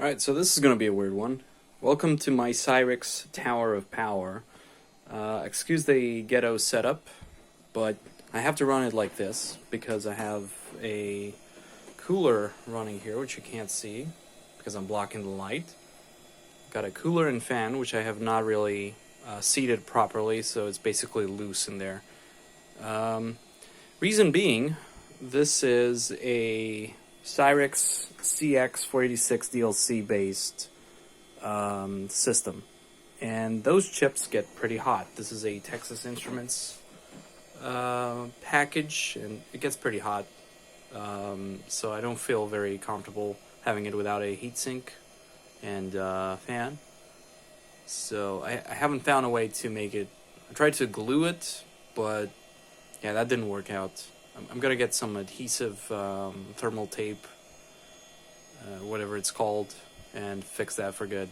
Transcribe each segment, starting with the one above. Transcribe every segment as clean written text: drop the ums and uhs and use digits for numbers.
Alright, so this is going to be a weird one. Welcome to my Cyrix Tower of Power. Excuse the ghetto setup, but I have to run it like this because I have a cooler running here, which you can't see because I'm blocking the light. Got a cooler and fan, which I have not really seated properly, so it's basically loose in there. Reason being, this is a Cyrix CX486 DLC based system, and those chips get pretty hot. This is a Texas Instruments package, and it gets pretty hot, so I don't feel very comfortable having it without a heatsink and fan. So I haven't found a way to make it. I tried to glue it, but yeah, that didn't work out. I'm gonna get some adhesive thermal tape, whatever it's called, and fix that for good.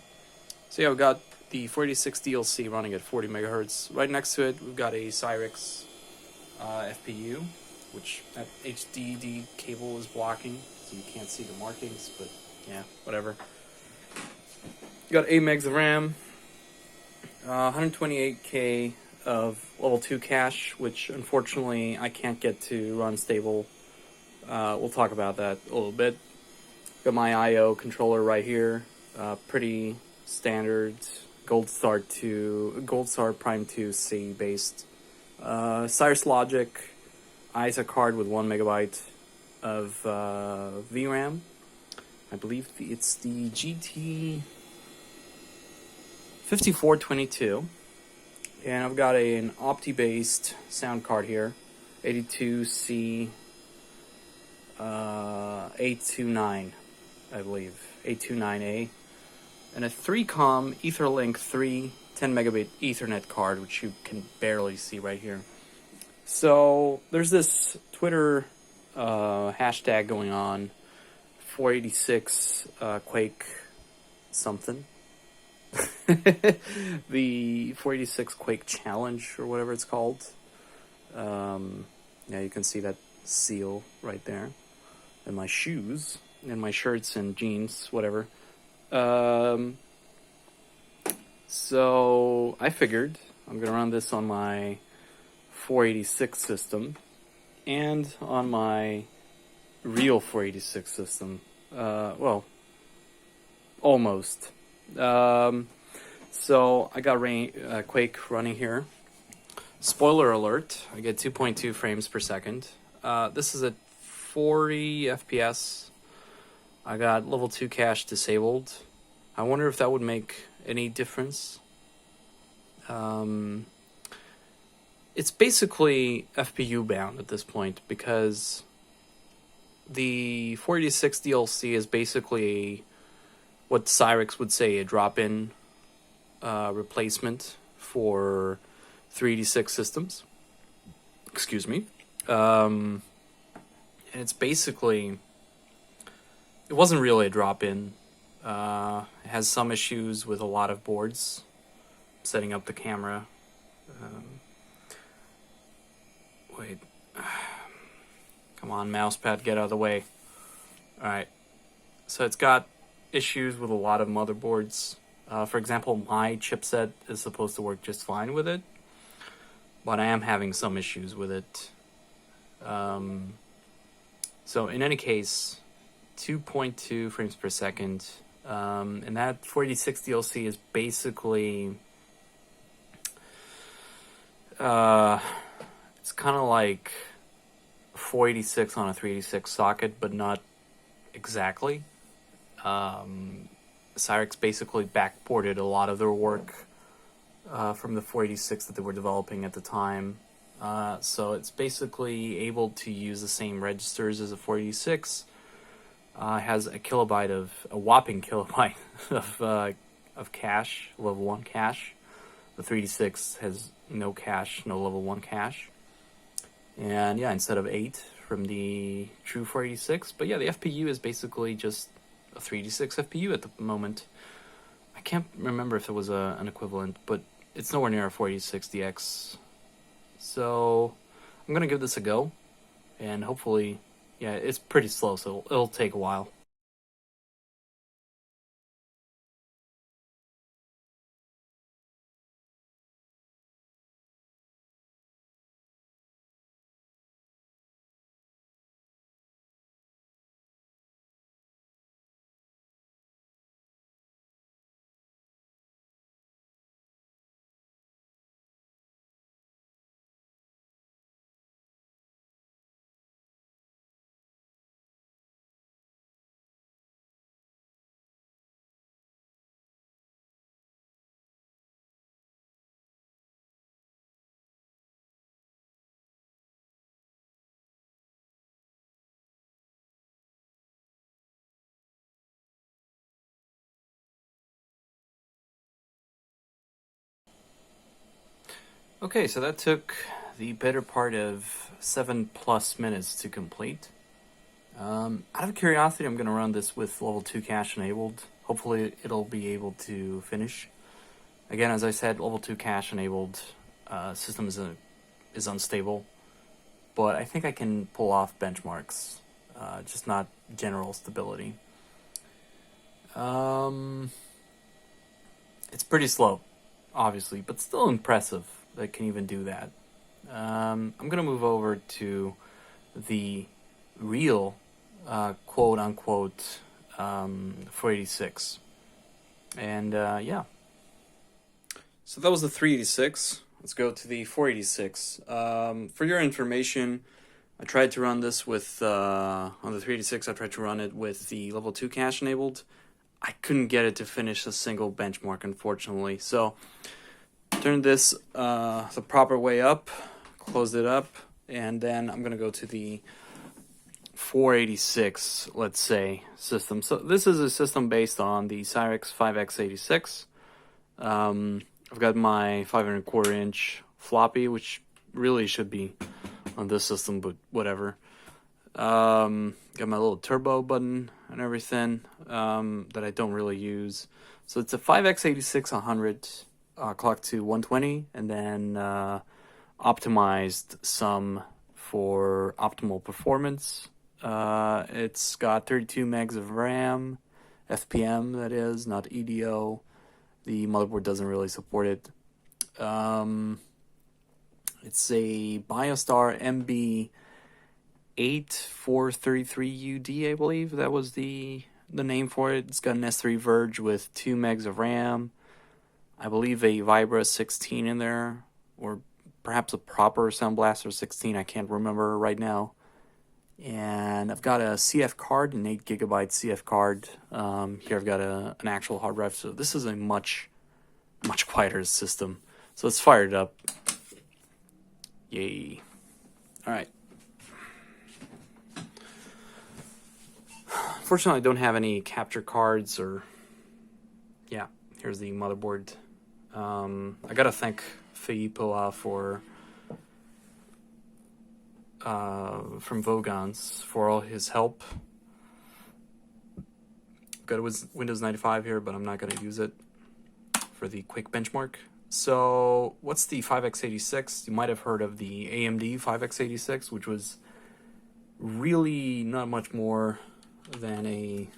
So yeah, we've got the 486 DLC running at 40 megahertz. Right next to it, we've got a Cyrix FPU, which that HDD cable is blocking, so you can't see the markings, but yeah, whatever. You got 8 megs of RAM, 128K of level 2 cache, which unfortunately I can't get to run stable. We'll talk about that a little bit. Got my I/O controller right here, pretty standard Gold Star Prime 2 C based. Cyrix Logic ISA card with 1 megabyte of VRAM. I believe it's the GT 5422. And I've got an Opti-based sound card here, 82C 829, I believe, 829A, and a 3-com Etherlink 3 10 megabit Ethernet card, which you can barely see right here. So there's this Twitter hashtag going on, 486 Quake something. The 486 Quake Challenge, or whatever it's called. Yeah, you can see that seal right there. And my shoes, and my shirts and jeans, whatever. So I figured I'm gonna run this on my 486 system and on my real 486 system. Well, almost. So I got Quake running here. Spoiler alert, I get 2.2 frames per second. This is at 40 FPS. I got level 2 cache disabled. I wonder if that would make any difference. It's basically FPU bound at this point because the 486 DLC is basically what Cyrix would say a drop-in replacement for 386 systems. Excuse me. And it's basically, it wasn't really a drop-in. It has some issues with a lot of boards, setting up the camera. Wait. Come on, mousepad, get out of the way. Alright. So it's got issues with a lot of motherboards. For example, my chipset is supposed to work just fine with it, but I am having some issues with it. So in any case, 2.2 frames per second, and that 486 DLC is basically, it's kind of like 486 on a 386 socket, but not exactly. Cyrix basically backported a lot of their work from the 486 that they were developing at the time. So it's basically able to use the same registers as a 486. Has a whopping kilobyte of cache, level 1 cache. The 386 has no cache, no level 1 cache. And yeah, instead of 8 from the true 486. But yeah, the FPU is basically just a 386 FPU at the moment. I can't remember if it was an equivalent, but it's nowhere near a 486DX. So I'm gonna give this a go, and hopefully, yeah, it's pretty slow, so it'll take a while. Okay, so that took the better part of 7+ minutes to complete. Out of curiosity, I'm going to run this with level 2 cache enabled. Hopefully it'll be able to finish. Again, as I said, level 2 cache enabled system is unstable, but I think I can pull off benchmarks, just not general stability. It's pretty slow, obviously, but still impressive that it can even do that. I'm going to move over to the real quote-unquote 486. And yeah. So that was the 386. Let's go to the 486. For your information, I tried to run this with, on the 386, I tried to run it with the level 2 cache enabled. I couldn't get it to finish a single benchmark, unfortunately. So, turn this the proper way up, closed it up, and then I'm going to go to the 486, let's say, system. So this is a system based on the Cyrix 5x86. I've got my 5¼ inch floppy, which really should be on this system, but whatever. Got my little turbo button and everything that I don't really use. So it's a 5x86 100 clocked to 120, and then optimized some for optimal performance. It's got 32 megs of RAM, FPM that is, not EDO. The motherboard doesn't really support it. It's a BioStar MB8433UD, I believe that was the name for it. It's got an S3 Verge with 2 megs of RAM. I believe a Vibra 16 in there, or perhaps a proper Sound Blaster 16. I can't remember right now. And I've got a CF card, an 8GB CF card. Here I've got an actual hard drive. So this is a much quieter system. So let's fire it up. Yay. Alright. Unfortunately, I don't have any capture cards or... Yeah, here's the motherboard. I gotta thank Feipoa from Vogons for all his help. Got Windows 95 here, but I'm not going to use it for the Quake benchmark. So what's the 5x86? You might have heard of the AMD 5x86, which was really not much more than a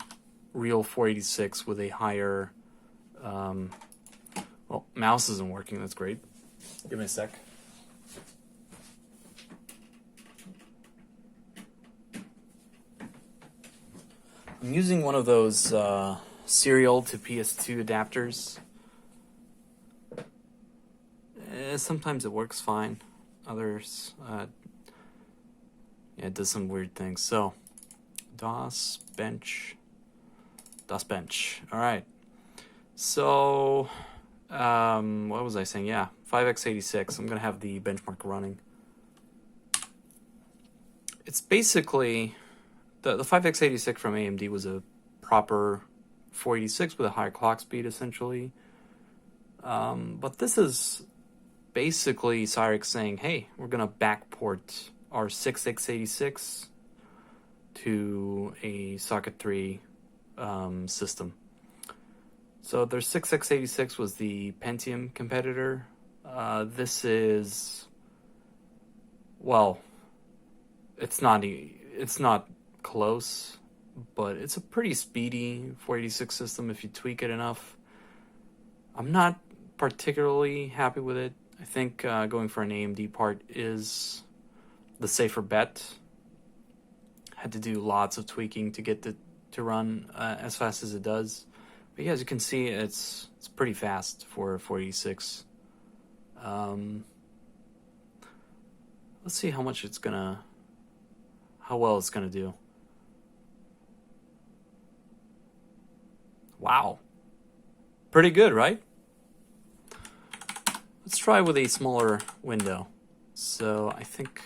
real 486 with a higher... well, mouse isn't working. That's great. Give me a sec. I'm using one of those serial to PS2 adapters. Sometimes it works fine. Others, yeah, it does some weird things. So, DOS bench. All right. So, what was I saying? Yeah, 5x86. I'm gonna have the benchmark running. It's basically the 5x86 from AMD was a proper 486 with a higher clock speed, essentially. But this is basically Cyrix saying, hey, we're going to backport our 6x86 to a socket 3 system. So their 6x86 was the Pentium competitor. This is, well, it's not close, but it's a pretty speedy 486 system if you tweak it enough. I'm not particularly happy with it. I think going for an AMD part is the safer bet. Had to do lots of tweaking to get it to run as fast as it does. But yeah, as you can see, it's pretty fast for 486. Let's see how well it's gonna do. Wow. Pretty good, right? Let's try with a smaller window. So I think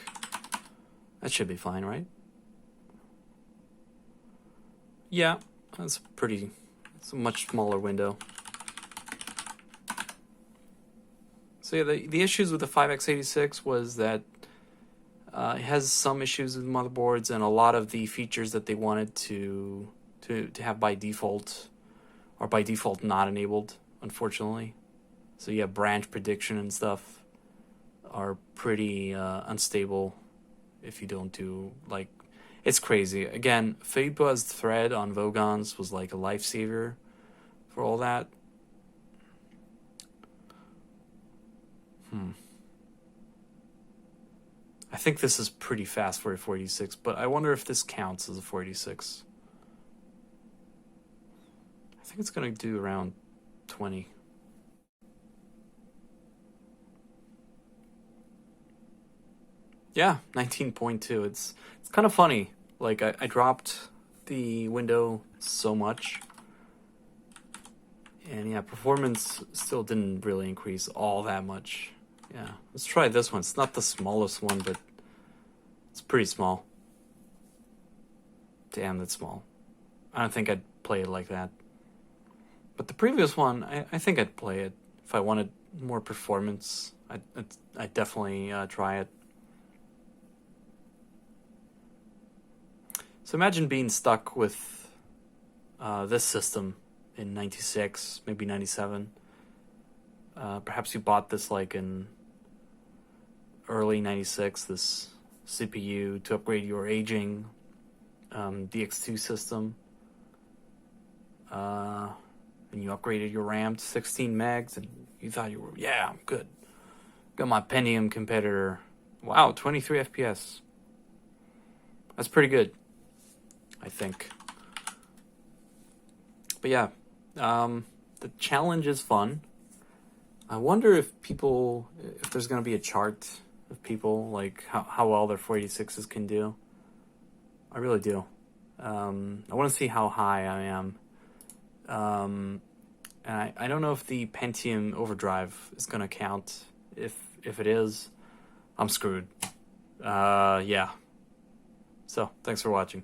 that should be fine, right? Yeah, it's a much smaller window. So yeah, the issues with the 5x86 was that it has some issues with motherboards, and a lot of the features that they wanted to have by default are by default not enabled, unfortunately. So yeah, branch prediction and stuff are pretty unstable if you don't do, like, it's crazy. Again, Fadebuzz thread on Vogons was like a lifesaver for all that. I think this is pretty fast for a 486, but I wonder if this counts as a 486. I think it's going to do around 20. Yeah, 19.2. It's kind of funny. Like, I dropped the window so much. And yeah, performance still didn't really increase all that much. Yeah, let's try this one. It's not the smallest one, but it's pretty small. Damn, that's small. I don't think I'd play it like that. But the previous one, I think I'd play it. If I wanted more performance, I'd definitely try it. So imagine being stuck with this system in 96, maybe 97. Perhaps you bought this like in early 96, this CPU to upgrade your aging DX2 system. And you upgraded your RAM to 16 megs, and you thought you were, yeah, I'm good. Got my Pentium competitor. Wow, 23 FPS. That's pretty good, I think. But yeah, the challenge is fun. I wonder if there's going to be a chart of people, like how well their 486s can do. I really do. I want to see how high I am. And I don't know if the Pentium overdrive is going to count. If it is, I'm screwed. Yeah. So, thanks for watching.